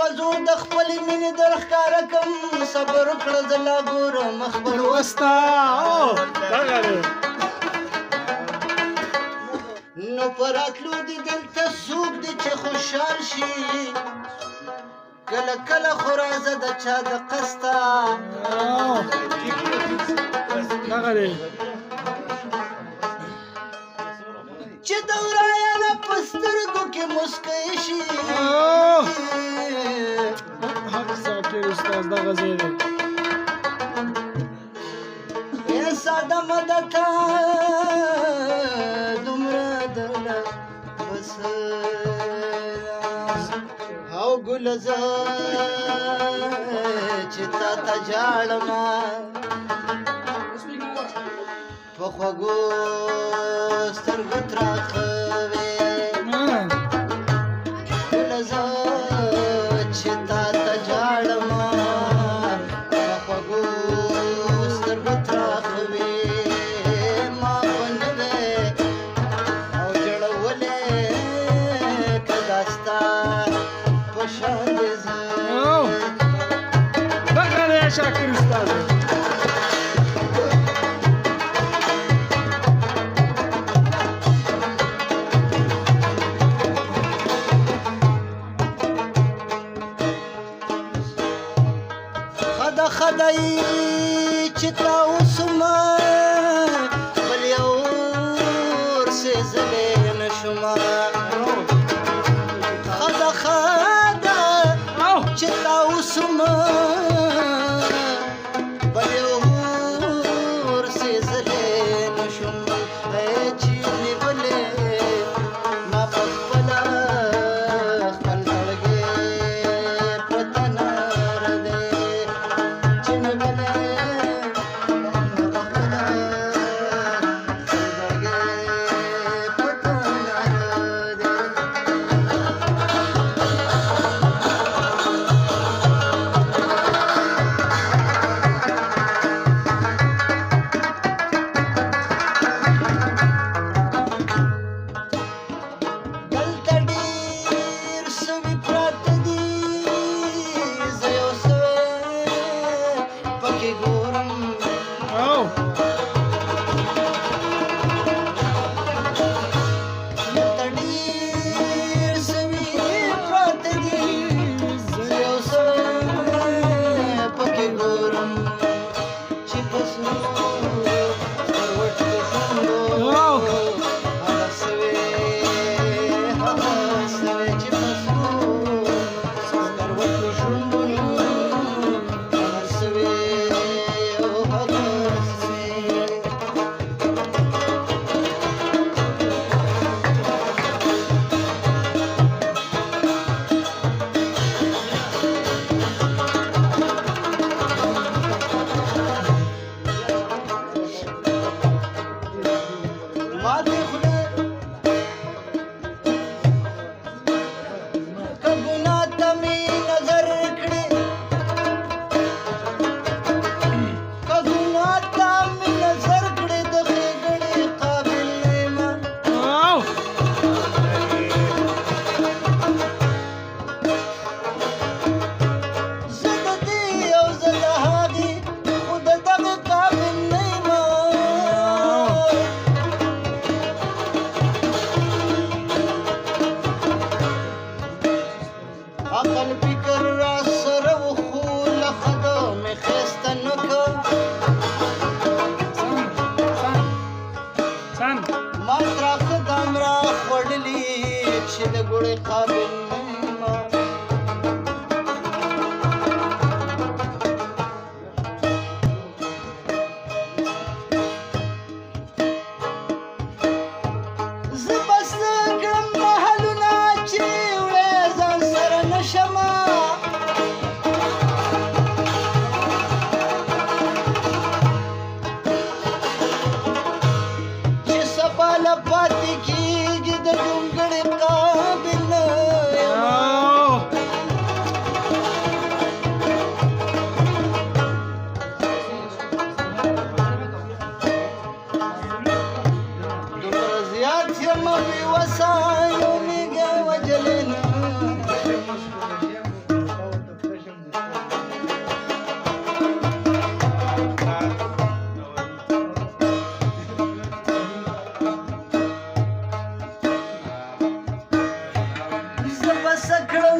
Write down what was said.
وزور د خپلې مینې در ښکاره کړم صبر وکړه زه لا ګورم مخ به لوستا نو په راتلو دې دلته څوک دی چې خوشحال شي کله کله خو راځه د چا د قسته چې د ورایانه په سترګو کې مسکی شي ای ساده مدته دومره دله بس او ګله زه چې تا ته ژاړمه په خوږو سترګو تراخه وې ګله زه چې تا ته ژاړمه په خوږو سترګو تراخه وې ما خو نه وې او ژړولې که دا ستا په شان دې زه دغه دی شاکر استاد خدای چې تا اوسمه بل یو ورسېزلی نه شومه خدا چې تا اوسمه بل یو ورسېزلی نه شوم چې نیولې ما په خپله خپل زړګی په تنار دی Oh زه بس کړم